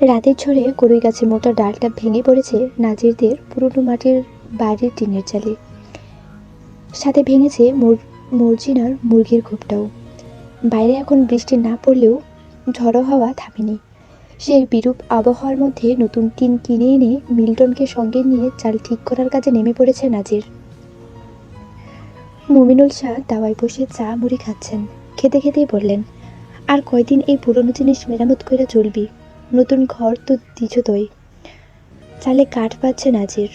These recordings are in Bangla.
রাতের ঝড়ে কড়ই গাছের মোটা ডালটা ভেঙে পড়েছে নাজিরদের পুরনো মাটির বাড়ির টিনের চালে। সাথে ভেঙেছে মর্জিনার মুরগির খোপটাও। বাইরে এখন বৃষ্টি না পড়লেও ঝড়ো হাওয়া থামেনি। সেই বিরূপ আবহাওয়ার মধ্যে নতুন টিন কিনে এনে মিল্টনকে সঙ্গে নিয়ে চাল ঠিক করার কাজে নেমে পড়েছে নাজির। মুমিনুল শাহ দাওয়ায় বসে চা মুড়ি খাচ্ছেন। খেতে খেতেই বললেন, আর কয়দিন এই পুরনো জিনিস মেরামত করে চলবি? নতুন ঘর তো দিছ তোই। চালে কাঠ পাচ্ছে নাজির।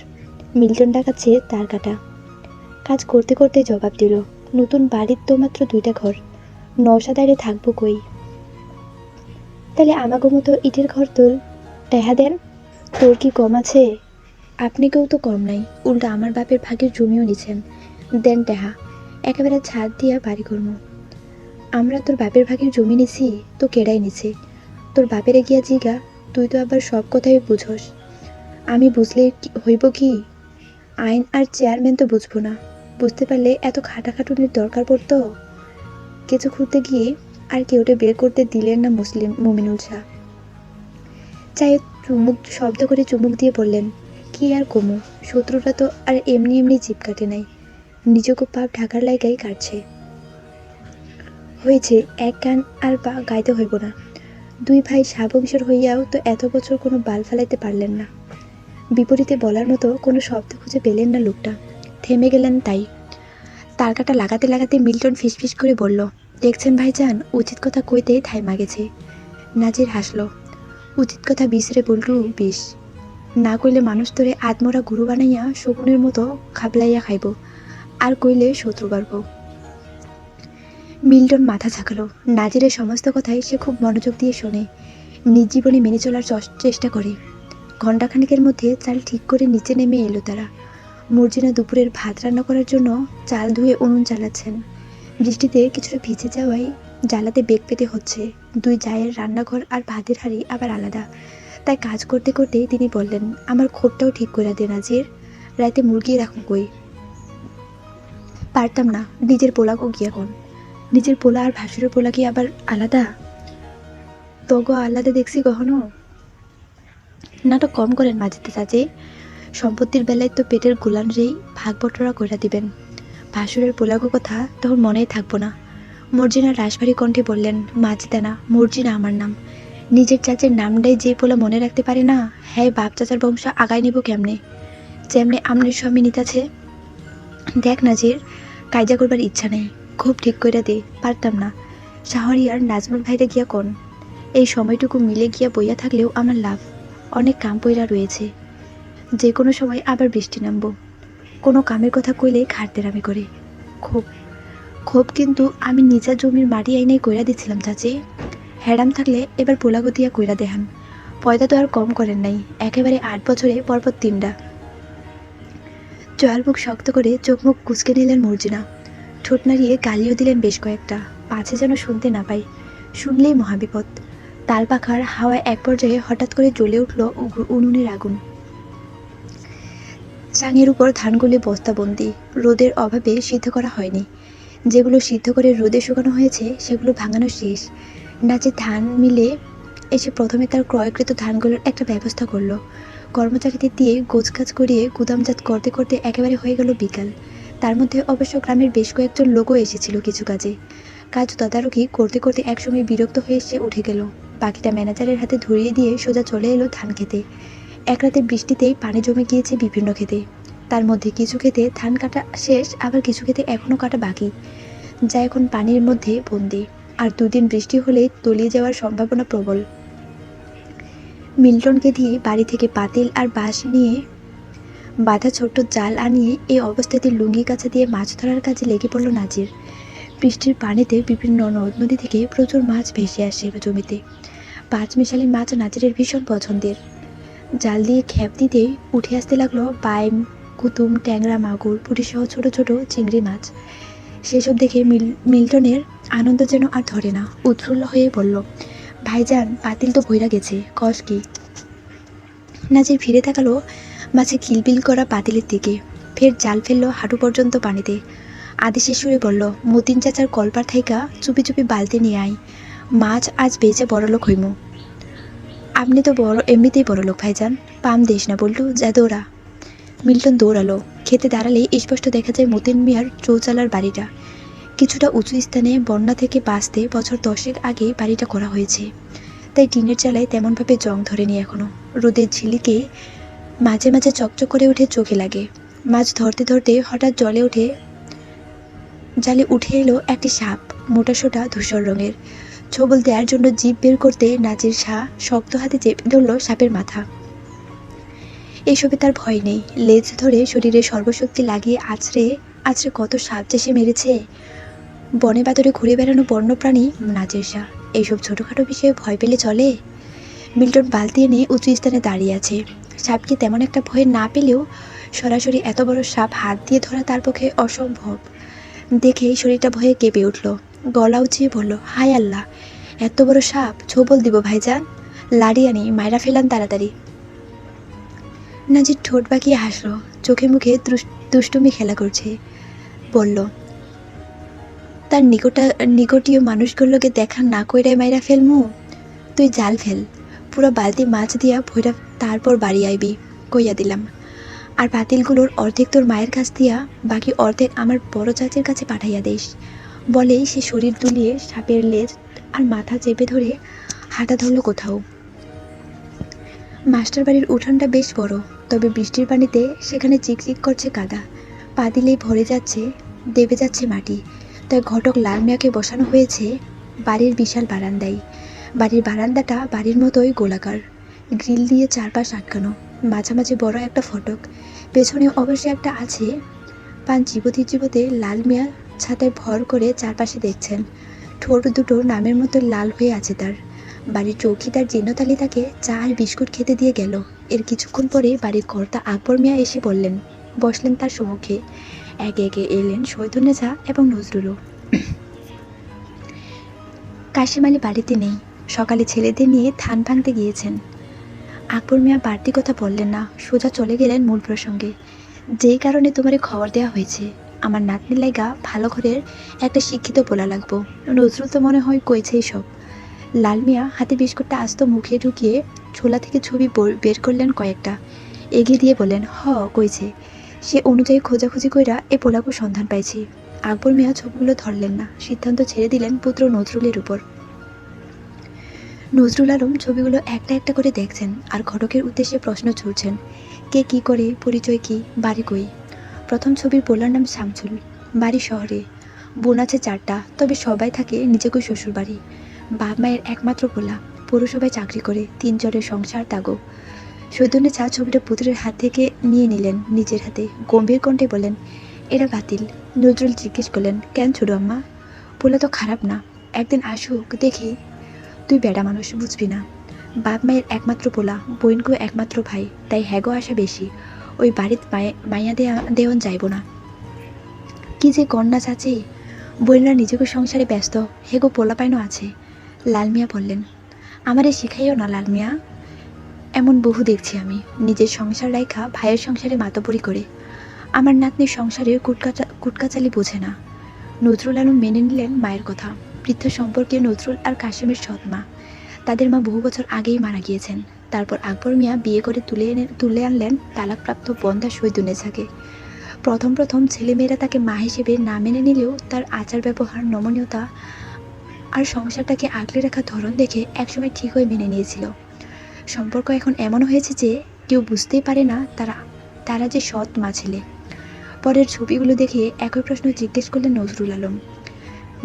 মিল্টন ডাকাচ্ছে তার কাটা। কাজ করতে করতে জবাব দিল, নতুন বাড়ির তো মাত্র 2টা ঘর, নওশাদারে থাকবো কই? তাহলে আমাগো মতো ইটের ঘর তোল, টেহা দেন। তোর কি কম আছে? আপনি কেউ তো কম নাই, উল্টা আমার বাপের ভাগের জমিও নিছেন, দেন টেহা, একেবারে ছাদ দিয়া বাড়ি করবো। আমরা তোর বাপের ভাগের জমি নিছি তো কেড়াই নিছে। তোর বাপেরে গিয়া জিগা, তুই তো আবার সব কথাই বুঝস। আমি বুঝলে হইব কি? আইন আর চেয়ারম্যান তো বুঝবো না। বুঝতে পারলে এত খাটাখাটুনির দরকার পড়তো? কিছু খুঁজতে গিয়ে আর কেউটে বের করতে দিলেন না মুমিনুল শাহ। চাই শব্দ করে চুমুক দিয়ে বললেন, কি আর কমু, শত্রুরা তো আর এমনি এমনি জিপ কাটে নাই, নিজকে পাপ ঢাকার লাইগাই কাটছে। হয়েছে, এক গান আর গাইতে হইব না। 2 ভাই সাবংশর হইয়াও তো এত বছর কোনো বাল ফেলাইতে পারলেন না। বিপরীতে বলার মতো কোনো শব্দ খুঁজে পেলেন না লোকটা, থেমে গেলেন। তাই তার কাটা লাগাতে লাগাতে মিল্টন ফিসফিস করে বলল, দেখছেন ভাইজান, উচিত কথা কইতেই থাইমা গেছে। নাজির হাসল, উচিত কথা বিসরে বললু বিষ, না কইলে মানুষ তোরে আদমরা গুরু বানাইয়া শকুনের মতো খাবলাইয়া খাইব, আর কইলে শত্রু বাড়ব। মিল্টন মাথা ঝাঁকালো। নাজিরের সমস্ত কথাই সে খুব মনোযোগ দিয়ে শোনে, নিজ জীবনে মেনে চলার চেষ্টা করে। ঘণ্টাখানেকের মধ্যে চাল ঠিক করে নিচে নেমে এলো তারা। মর্জিনা দুপুরের ভাত রান্না করার জন্য চাল ধুয়ে উনুন চালাচ্ছেন। বৃষ্টিতে কিছুটা ভিজে যাওয়ায় জ্বালাতে বেগ পেতে হচ্ছে। 2 জায়ের রান্নাঘর আর ভাতের হাঁড়ি আবার আলাদা। তাই কাজ করতে করতে তিনি বললেন, আমার খোপটাও ঠিক করে দে নাজির, রাতে মুরগি রাখুন কই। পারতাম না, নিজের পোলাকও গিয়া কোন। নিজের পোলা আর ভাসুরের পোলা কি আবার আলাদা? তগো আলাদা দেখছি কখনো? নাটক কম করেন মাঝিতে চাচি, সম্পত্তির বেলায় তো পেটের গোলানরেই ভাগ বটরা কইরা দিবেন। ভাসুরের পোলাগো কথা তখন মনেই থাকবো না। মর্জিনা রাশভারী কণ্ঠে বললেন, মাজিদা না, মর্জিনা আমার নাম। নিজের চাচের নামটাই যে পোলা মনে রাখতে পারে না, হ্যাঁ বাপ চাচার বংশ আগায় নিব কেমনে? যেমনে আমনের স্বামী নিতাছে। দেখ নাজির, কায়জা করবার ইচ্ছা নেই, খুব ঠিক কইরা দে। পারতাম না। শাহরিয়ার নাজমুল ভাইরে গিয়া কোন, এই সময়টুকু মিলে গিয়া বইয়া থাকলেও আমার লাভ, অনেক কাম পইরা রয়েছে। যে কোনো সময় আবার বৃষ্টি নামবো। কোনো কামের কথা কইলে খাটতেরামি করে। খুব খুব কিন্তু আমি নিজের জমির মাটি আইনাই কইরা দিচ্ছিলাম চাচি। হ্যাডাম থাকলে এবার পোলাগো দিয়া কইরা দেখান। পয়দা তো আর কম করেন নাই, একেবারে 8 বছরে পরপর 3টা। জয়াল মুখ শক্ত করে চোখ মুখ কুচকে নিলেন মর্জিনা। ঠোঁট নাড়িয়ে গালিও দিলেন বেশ কয়েকটা, পাছে যেন শুনতে না পাই। শুনলেই মহাবিপদ। তাল পাখার হাওয়ায় এক পর্যায়ে হঠাৎ করে জ্বলে উঠল উনুনের আগুন। চাঙের উপর ধানগুলি বস্তাবন্দি, রোদের অভাবে সিদ্ধ করা হয়নি। যেগুলো সিদ্ধ করে রোদে শুকানো হয়েছে সেগুলো ভাঙানো শেষ। নাচে ধান মিলে এসে প্রথমে তার ক্রয়কৃত ধানগুলোর একটা ব্যবস্থা করলো। কর্মচারীদের দিয়ে গোছগাছ করিয়ে গুদামজাত করতে করতে একেবারে হয়ে গেল বিকাল। তার মধ্যে অবশ্য গ্রামের বেশ কয়েকজন লোকও এসেছিল কিছু কাজে। কাজ তদারকি করতে করতে একসময় বিরক্ত হয়ে সে উঠে গেল। বাকিটা ম্যানেজারের হাতে ধরিয়ে দিয়ে সোজা চলে এলো ধান খেতে। এক রাতের বৃষ্টিতেই পানি জমে গিয়েছে বিভিন্ন ক্ষেতে। তার মধ্যে কিছু ক্ষেতে ধান কাটা শেষ, আবার কিছু ক্ষেতে এখনও কাটা বাকি, যা এখন পানির মধ্যে বন্দি। আর 2 দিন বৃষ্টি হলেই তলিয়ে যাওয়ার সম্ভাবনা প্রবল। মিল্টনকে দিয়ে বাড়ি থেকে পাতিল আর বাঁশ নিয়ে বাঁধা ছোট্ট জাল আনিয়ে এই অবস্থাতে লুঙ্গি কাছা দিয়ে মাছ ধরার কাজে লেগে পড়ল নাজির। বৃষ্টির পানিতে বিভিন্ন নদ নদী থেকে প্রচুর মাছ ভেসে আসে জমিতে। 5 মিশালি মাছ নাজিরের ভীষণ পছন্দের। জাল দিয়ে খেপ দিতে উঠে আসতে লাগলো বাইম, কুতুম, ট্যাংরা, মাগুর, পুঁটিসহ ছোট ছোট চিংড়ি মাছ। সেসব দেখে মিল্টনের আনন্দ যেন আর ধরে না। উৎফুল্ল হয়ে বলল, ভাইজান, পাতিল তো ভইরা গেছে, কস কি? নাজির ফিরে তাকালো মাছে কিলবিল করা পাতিলের দিকে, ফের জাল ফেললো হাঁটু পর্যন্ত পানিতে। আদেশের সুরে বলল, মতিন চাচার কলপার থাইকা চুপি চুপি বালতি নিয়ে আয়, মাছ আজ বেচে বড়লোক হইমু। আপনি তো বড়, এমনিতেই বড় লোক ভাইজান, পাম দিস না বললু, যা দৌড়া। মিল্টন দৌড়ালো। খেতে দাঁড়ালেই স্পষ্ট দেখা যায় মতিন মিয়ার চৌচালার বাড়িটা। কিছুটা উঁচু স্থানে, বন্যা থেকে বাঁচতে বছর 10 আগে বাড়িটা করা হয়েছে, তাই টিনের চালায় তেমনভাবে জং ধরেনি এখনো। রোদের ঝিলিকে মাঝে মাঝে চকচক করে উঠে চোখে লাগে। মাছ ধরতে ধরতে হঠাৎ জালে উঠে এলো একটি সাপ, মোটাসোটা ধূসর রঙের। ছবল দেওয়ার জন্য জিভ বের করতে নাজির শাহ শক্ত হাতে চেপে ধরল সাপের মাথা। এসবে তার ভয় নেই, লেজ ধরে শরীরে সর্বশক্তি লাগিয়ে আছড়ে আছড়ে কত সাপ যে সে মেরেছে। বনে বাদরে ঘুরে বেড়ানো বন্যপ্রাণী নাজির শাহ, এইসব ছোটোখাটো বিষয়ে ভয় পেলে চলে? মিল্টন বালতি এনে উঁচু স্থানে দাঁড়িয়ে আছে। সাপকে তেমন একটা ভয় না পেলেও সরাসরি এত বড় সাপ হাত দিয়ে ধরা তার পক্ষে অসম্ভব। দেখেই শরীরটা ভয়ে কেঁপে উঠল। গলা উঁচিয়ে বলল, হায় আল্লাহ, এত বড় সাপ, ছোবল দিব ভাইজান, লাড়ি আনি, মায়েরা ফেলান তাড়াতাড়ি। নাজির ঠোঁট বাঁকিয়ে হাসল, চোখে মুখে দুষ্টুমি খেলা করছে। বলল, তার নিকটীয় মানুষগুলোকে দেখা না কইরাই মাইরা ফেলমু? তুই জাল ফেল, পুরো বালতি মাছ দিয়া ভৈরা, তারপর বাড়ি আইবি, কইয়া দিলাম। আর বাতিলগুলোর অর্ধেক তোর মায়ের কাছ দিয়া, বাকি অর্ধেক আমার বড় চাচির কাছে পাঠাইয়া দিস। বলেই সে শরীর দুলিয়ে সাপের লেজ আর মাথা চেপে ধরে হাঁটা ধরল কোথাও। মাস্টার বাড়ির উঠানটা বেশ বড়, তবে বৃষ্টির পানিতে সেখানে চিকচিক করছে কাদা। পা দিলেই ভরে যাচ্ছে, দেবে যাচ্ছে মাটি। তাই ঘটক লাল মিয়াকে বসানো হয়েছে বাড়ির বিশাল বারান্দায়। বাড়ির বারান্দাটা বাড়ির মতোই গোলাকার, গ্রিল দিয়ে চারপাশ আটকানো, মাঝামাঝি বড় একটা ফটক, পেছনে অবশ্যই একটা আছে। পান চিবোতে চিবোতে লাল মিয়া ছাতায় ভর করে চারপাশে দেখছেন। ঠোঁট দুটো নামের মতো লাল হয়ে আছে তার। বাড়ির চৌকিদার জীর্ণতালি তাকে চা আর বিস্কুট খেতে দিয়ে গেল। এর কিছুক্ষণ পরে বাড়ির কর্তা আকবর মিয়া এসে বসলেন তার সম্মুখে। একে একে এলেন শহীদুন্নেছা এবং নজরুলও। কাশিম আলী বাড়িতে নেই, সকালে ছেলেদের নিয়ে ধান ভাঙতে গিয়েছেন। আকবর মিয়া বাড়তি কথা বললেন না, সোজা চলে গেলেন মূল প্রসঙ্গে। যেই কারণে তোমারে খবর দেওয়া হয়েছে, আমার নাতনির লাইগা ভালো ঘরের একটা শিক্ষিত পোলা লাগবো। নজরুল তো মনে হয় কইছেই সব। লাল মিয়া হাতে বিস্কুটটা আস্ত মুখে ঢুকিয়ে ছোলা থেকে ছবি বের করলেন কয়েকটা, এগিয়ে দিয়ে বললেন, কইছে। সে অনুযায়ী খোঁজাখুঁজি কইরা এ পোলাকুর সন্ধান পাইছি। আকবর মিয়া ছবিগুলো ধরলেন না, সিদ্ধান্ত ছেড়ে দিলেন পুত্র নজরুলের উপর। নজরুল আলম ছবিগুলো একটা একটা করে দেখছেন আর ঘটকের উদ্দেশ্যে প্রশ্ন ছুড়ছেন। কে কি করে, পরিচয় কি, বাড়ি কই। প্রথম ছবির পোলার নাম শামসুল, বাড়ি শহরে, বোন আছে 4টা, তবে সবাই থাকে নিজেকে শ্বশুর বাড়ি। বাপ মায়ের একমাত্র পোলা, পৌরসভায় চাকরি করে, 3 জনের সংসার তাগো। সৈদুন্নেছা ছবিটা পুত্রের হাত থেকে নিয়ে নিলেন নিজের হাতে, গম্ভীর কণ্ঠে বলেন, এরা বাতিল। নজরুল জিজ্ঞেস করলেন, কেন ছোট আম্মা? পোলা তো খারাপ না, একদিন আসুক দেখি। তুই বেড়া মানুষ, বুঝবি না। বাপ মায়ের একমাত্র পোলা, বইনকেও একমাত্র ভাই, তাই হ্যাগো আশা বেশি। ওই বাড়িত মাইয়া দেওয়ান যাইব না। কি যে কন্যা চাচি, বইনরা নিজেকে সংসারে ব্যস্ত, হেগো পোলা পাইনও আছে। লাল মিয়া বললেন, আমারে শিখাইও না লাল মিয়া, এমন বহু দেখছি আমি, নিজের সংসার রাইখা ভাইয়ের সংসারে মাতবরি করে। আমার নাতনির সংসারের কুটকাচালি বোঝে না। নজরুল আলম মেনে নিলেন মায়ের কথা। বৃদ্ধ সম্পর্কে নজরুল আর কাশেমের সৎ মা, তাদের মা বহু বছর আগেই মারা গিয়েছেন। তারপর আকবর মিয়া বিয়ে করে তুলে আনলেন তালাকপ্রাপ্ত বন্ধা শহীদুন্নেছাকে। প্রথম ছেলেমেয়েরা তাকে মা হিসেবে না মেনে নিলেও তার আচার ব্যবহার, নমনীয়তা আর সংসারটাকে আগলে রাখার ধরন দেখে একসময় ঠিক হয়ে মেনে নিয়েছিল। সম্পর্ক এখন এমন হয়েছে যে কেউ বুঝতেই পারে না তারা যে সৎ মা ছেলে। পরের ছবিগুলো দেখে একই প্রশ্ন জিজ্ঞেস করলেন নজরুল আলম।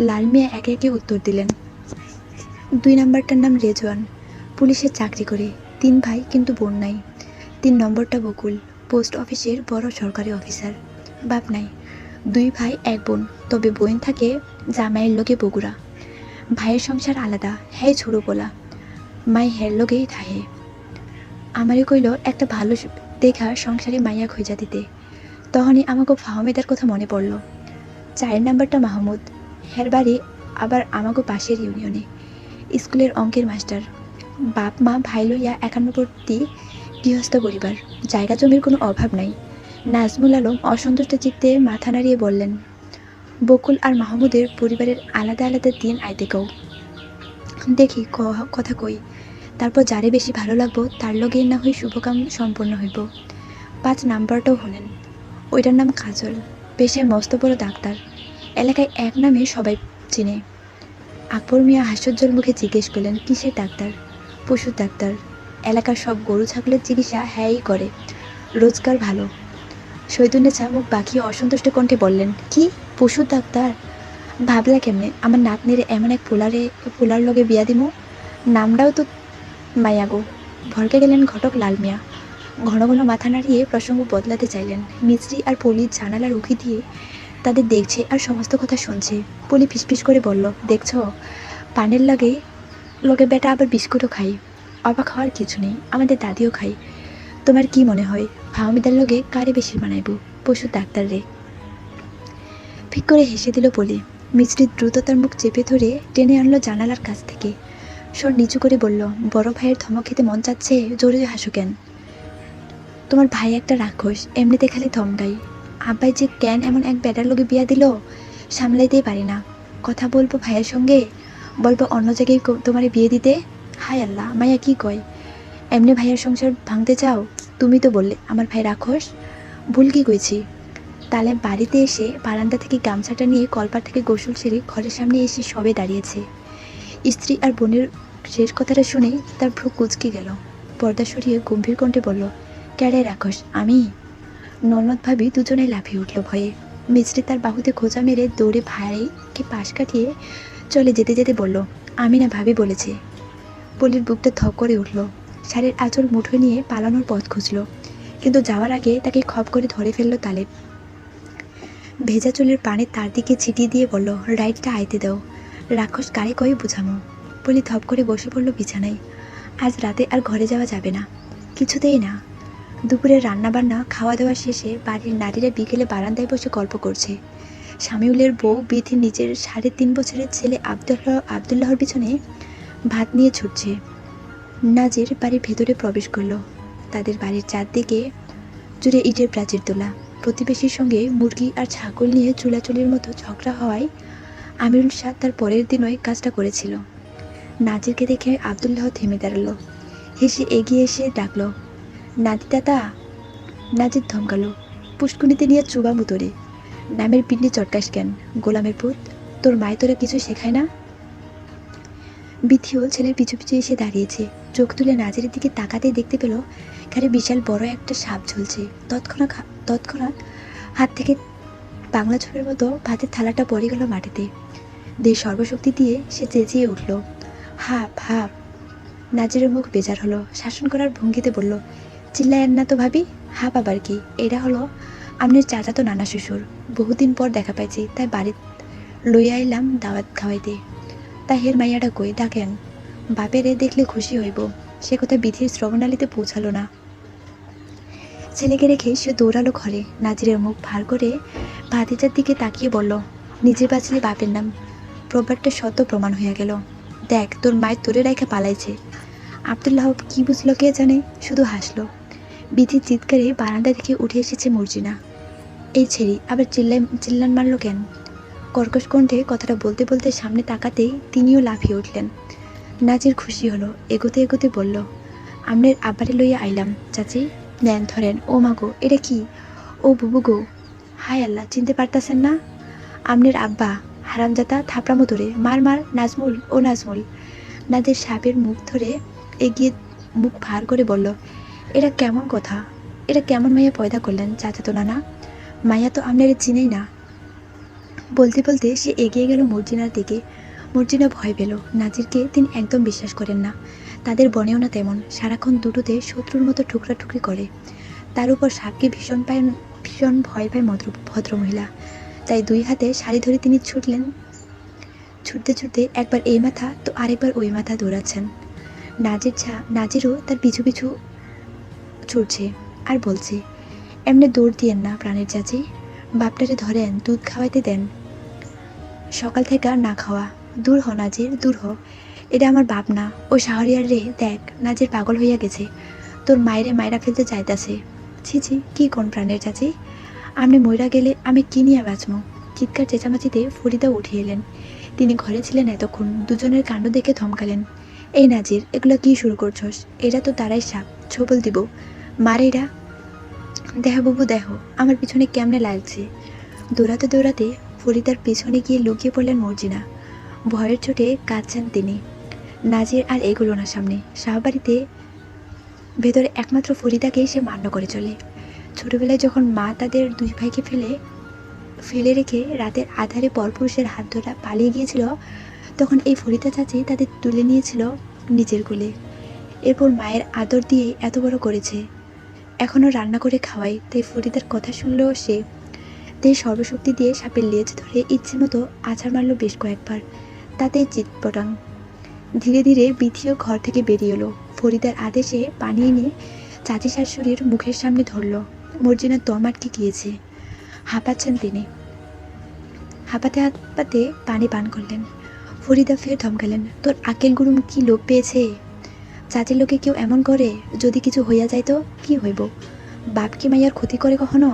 লাল মিয়া একে একে উত্তর দিলেন। 2 নম্বরটার নাম রেজওয়ান, পুলিশের চাকরি করে, 3 ভাই কিন্তু বোন নাই। 3 নম্বরটা বকুল, পোস্ট অফিসের বড় সরকারি অফিসার, বাপ নাই। 2 ভাই 1 বোন, তবে বোন থাকে জামাইয়ের লোকে বগুড়া। ভাইয়ের সংসার আলাদা, হ্যাঁ ছোড়ো পোলা, মাই হের লোকেই থাহে। আমারে কইল একটা ভালো দেখা সংসারে মাইয়া খোঁজা দিতে। তখনই আমাকে ফাহমেদার কথা মনে পড়ল। 4 নম্বরটা মাহমুদ, হের বাড়ি আবার আমাকে পাশের ইউনিয়নে, স্কুলের অঙ্কের মাস্টার। বাপ মা ভাই লইয়া 51 গৃহস্থ পরিবার, জায়গা জমির কোনো অভাব নাই। নাজমুল আলম অসন্তুষ্ট চিত্তে মাথা নাড়িয়ে বললেন, বকুল আর মাহমুদের পরিবারের আলাদা আলাদা দিন আইতে কও দেখি, কথা কই। তারপর যারে বেশি ভালো লাগবো তার লগে না হই শুভকাম সম্পন্ন হইব। 5 নাম্বারটাও হলেন, ওইটার নাম কাজল, পেশায় মস্ত বড় ডাক্তার, এলাকায় এক নামে সবাই চিনে। আকবর মিয়া হাস্যোজ্জ্বল মুখে জিজ্ঞেস করলেন, কিসের ডাক্তার? পশুর ডাক্তার। এলাকার সব গরু ছাগলের চিকিৎসা হ্যাঁই করে, রোজগার ভালো। শৈতুন্নেছা মুখ বাঁকিয়ে অসন্তুষ্ট কণ্ঠে বললেন, কি পশুর ডাক্তার? ভাবলা কেমনে আমার নাতনির এমন এক পোলার লগে বিয়া দিমু? নামটাও তো মায়াগো। ভরকে গেলেন ঘটক লাল মিয়া। ঘন ঘন মাথা নাড়িয়ে প্রসঙ্গ বদলাতে চাইলেন। মিস্ত্রি আর পলি জানালার উঁকি দিয়ে তাদের দেখছে আর সমস্ত কথা শুনছে। পলি ফিসফিস করে বলল, দেখছ, পানের লগে বেটা আবার বিস্কুটও খাই। অবাক হওয়ার কিছু নেই, আমাদের দাদিও খাই। তোমার কি মনে হয় ফাহমিদার লগে কারে বেশি বানাইব? পশুর ডাক্তার রে। ফিক করে হেসে দিল পলি। মিস্ত্রি দ্রুত তার মুখ চেপে ধরে টেনে আনলো জানালার কাছ থেকে। স্বর নিচু করে বলল, বড় ভাইয়ের ধমক খেতে মন চাচ্ছে, জোরে হাসো কেন? তোমার ভাই একটা রাক্ষস, এমনিতে খালি ধমকাই। আব্বাই যে কেন এমন এক বেটার লোকে বিয়া দিল, সামলাইতেই পারি না। কথা বলবো ভাইয়ের সঙ্গে, বলবো অন্য জায়গায় তোমারে বিয়ে দিতে। হায় আল্লাহ, মাইয়া কি কয়? এমনি ভাইয়ের সংসার ভাঙতে চাও? তুমি তো বললে আমার ভাই রাক্ষস। ভুল কি কইছি? তালে বাড়িতে এসে বারান্দা থেকে গামছাটা নিয়ে কলপার থেকে গোসল সেরে ঘরের সামনে এসে সবে দাঁড়িয়েছে। স্ত্রী আর বোনের শেষ কথাটা শুনে তার ভ্রু কুঁচকে গেল। পর্দা সরিয়ে গম্ভীর কণ্ঠে বলল, ক্যারে রাক্ষস? আমি? ননদ ভাবি দুজনে লাফিয়ে উঠল ভয়ে। মিস্ত্রি তার বাহুতে খোঁচা মেরে দৌড়ে ভাইকে পাশ কাটিয়ে চলে যেতে যেতে বলল, আমি না, ভাবি বলেছে। পলির বুকটা ধক করে উঠল। শাড়ির আঁচল মুঠোয় নিয়ে পালানোর পথ খুঁজল, কিন্তু যাওয়ার আগে তাকে খপ করে ধরে ফেলল তালেব। ভেজা চুলের পানি তার দিকে ছিটিয়ে দিয়ে বলল, রাইটটা আইতে দাও, রাক্ষস কারে কয়ে বুঝামো। পলি ধপ করে বসে পড়ল বিছানায়। আজ রাতে আর ঘরে যাওয়া যাবে না, কিছুতেই না। দুপুরে রান্নাবান্না খাওয়া দাওয়া শেষে বাড়ির নারীরা বিকেলে বারান্দায় বসে গল্প করছে। শামিউলের বউ বিথি নিজের 3.5 বছরের ছেলে আবদুল্লাহর পিছনে ভাত নিয়ে ছুটছে। নাজির বাড়ির ভেতরে প্রবেশ করলো। তাদের বাড়ির চারদিকে জুড়ে ইটের প্রাচীর তোলা। প্রতিবেশীর সঙ্গে মুরগি আর ছাগল নিয়ে চুলাচুলির মতো ঝগড়া হওয়ায় আমিরুল শাহ তার পরের দিনই কাজটা করেছিল। নাজিরকে দেখে আবদুল্লাহ থেমে দাঁড়ালো। হেসে এগিয়ে এসে ডাকলো, নাতি দাদা। নাজির ধমকালো, পুষ্কুনিতে নিয়ে চুবা মুতরে। নামের পিন্ডি চটকাস কেন, গোলামের পুত? তোর মায় তোরা কিছু শেখায় না? বিথিও ছেলের পিছু পিছু এসে দাঁড়িয়েছে। চোখ তুলে নাজিরের দিকে তাকাতেই দেখতে পেল ঘাড়ে বিশাল বড় একটা সাপ ঝুলছে। তৎক্ষণাৎ হাত থেকে বাংলা ঝোলের মতো ভাতের থালাটা পড়ে গেল মাটিতে। দেহ সর্বশক্তি দিয়ে সে চেঁচিয়ে উঠল, হাপ হাপ। নাজিরের মুখ বেজার হলো। শাসন করার ভঙ্গিতে বলল, চিল্লায়েন না তো ভাবি, হাপ আবার কি? এরা হলো আমনের চাচাতো নানা শ্বশুর। বহুদিন পর দেখা পাইছি, তাই বাড়ি লইয়া আইলাম দাওয়াত খাওয়াইতে। তা হের মাইয়াটা কই, ডাকেন। বাপেরে দেখলে খুশি হইব। সে কথা বিধির শ্রবণালীতে পৌঁছালো না। ছেলেকে রেখে সে দৌড়ালো ঘরে। নাজিরের মুখ ভার করে ভাতিজার দিকে তাকিয়ে বলল, নিজে বাঁচলে বাপের নাম। প্রবাদটা সত্য প্রমাণ হইয়া গেল। দেখ, তোর মায়ের তোরে রেখে পালাইছে। আবদুল্লাহ কি বুঝলো কে জানে, শুধু হাসলো। বিধির চিৎকারে বারান্দা থেকে উঠে এসেছে মর্জিনা। এই ছেড়ি আবার চিল্লান মারলো কেন? কর্কশ কণ্ঠে কথাটা বলতে বলতে সামনে তাকাতেই তিনিও লাফিয়ে উঠলেন। নাজির খুশি হলো। এগোতে এগোতে বলল, আমনের আব্বারে লইয়া আইলাম চাচি, নেন ধরেন। ও মাগো, এটা কি? ও বুবু গো। হায় আল্লাহ, চিনতে পারতাছেন না? আমনের আব্বা, হারামজাদা, থাপড়ামো ধরে। মার মার, নাজমুল, ও নাজমুল। নাজির সাপের মুখ ধরে এগিয়ে মুখ ভার করে বলল, এটা কেমন কথা? এটা কেমন মাইয়া পয়দা করলেন চাচা তো নানা? মাইয়া তো আমনের চিনেই না। বলতে বলতে সে এগিয়ে গেল মর্জিনার দিকে। মর্জিনা ভয় পেল। নাজিরকে তিনি একদম বিশ্বাস করেন না। তাদের বনেও না তেমন। সারাক্ষণ দুটোতে শত্রুর মতো ঠুকরাঠুকরি করে। তার উপর সাপকে ভীষণ ভয় পায় ভদ্রমহিলা। তাই 2 হাতে শাড়ি ধরে তিনি ছুটতে ছুটতে একবার এই মাথা তো আরেকবার ওই মাথা দৌড়াচ্ছেন। নাজিরও তার পিছু পিছু ছুটছে আর বলছে, এমনি দৌড় দিয়েন না প্রাণের চাচি, বাপটারে ধরেন, দুধ খাওয়াইতে দেন। সকাল থেকে আর না খাওয়া। দূর হ নাজির, দূর হ। এটা আমার বাপ না, ও শাহরিয়ার রে। দেখ, নাজির পাগল হইয়া গেছে, তোর মায়েরা ফেলতে চাইতাছে। ছি ছি, কি কোন প্রাণের চাচি? আপনি মইরা গেলে আমি কি নিয়ে বাঁচমু? চিৎকার চেঁচামেচিতে ফরিদা উঠে এলেন। তিনি ঘরে ছিলেন এতক্ষণ। দুজনের কাণ্ড দেখে থমকালেন। এই নাজির, এগুলো কি শুরু করছস? এটা তো তারাই সাপ, ছবল দিব। মারে এরা। দেহ বাবু দেহ, আমার পিছনে কেমনে লাগছে। দৌড়াতে দৌড়াতে ফরিদার পিছনে গিয়ে লুকিয়ে পড়লেন মর্জিনা। ভয়ের চোটে কাঁদছেন তিনি। নাজির আর এগুলো না সামনে। শাহবাড়িতে ভেতরে একমাত্র ফরিদাকেই সে মান্য করে চলে। ছোটবেলায় যখন মা তাদের দুই ভাইকে ফেলে রেখে রাতের আধারে পরপুরুষের হাত ধরা পালিয়ে গিয়েছিল, তখন এই ফরিদা চাচি তাদের তুলে নিয়েছিল নিজের কোলে। এরপর মায়ের আদর দিয়ে এত বড় করেছে। এখনও রান্না করে খাওয়াই, তাই ফরিদার কথা শুনলেও সে তাই সর্বশক্তি দিয়ে সাপের লেজ ধরে ইচ্ছে মতো আছাড় মারল বেশ কয়েকবার। তাতেই চিৎপটাং। ধীরে ধীরে বিথিও ঘর থেকে বেরিয়ে এলো। ফরিদার আদেশে পানি এনে চাচি শাশুড়ির মুখের সামনে ধরল। মর্জিনার দম আটকে গিয়েছে। হাঁপাচ্ছেন তিনি। হাঁপাতে হাঁপাতে পানি পান করলেন। ফরিদা ফের ধমকালেন, তোর আকেল গুরুম কি লোভ পেয়েছে? চাচির লোকে কেউ এমন করে? যদি কিছু হইয়া যায় তো কি হইব? বাপ কি মাইয়ার ক্ষতি করে কখনো?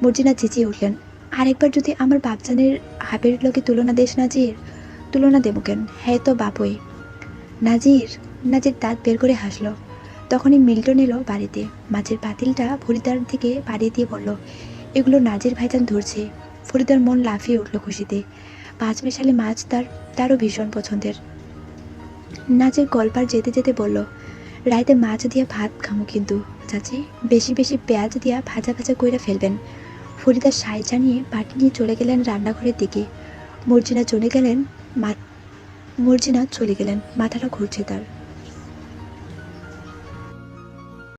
মর্জিনা চেঁচিয়ে উঠলেন, আরেকবার যদি আমার বাপজানের হাপের লোকে তুলনা দেশ নাজির। তুলনা দেব কেন? হ্যাঁ তো বাপই। নাজির। নাজির দাঁত বের করে হাসল। তখনই মিল্টন এলো বাড়িতে। মাছের পাতিলটা ফরিদার দিকে বাড়িয়ে দিয়ে বলল, এগুলো নাজির ভাইজান ধরছে। ফরিদার মন লাফিয়ে উঠল খুশিতে। পাঁচ মেশালি মাছ তারও ভীষণ পছন্দের। নাজির গল্পার যেতে যেতে বলল, রাইতে মাছ দিয়া ভাত খামো কিন্তু চাচি, বেশি বেশি পেঁয়াজ দিয়া ভাজা ভাজা কইরা ফেলবেন। ফরিদা সায় জানিয়ে বাটি নিয়ে চলে গেলেন রান্নাঘরের দিকে। মর্জিনা চলে গেলেন, মাথাটা ঘুরছে তার।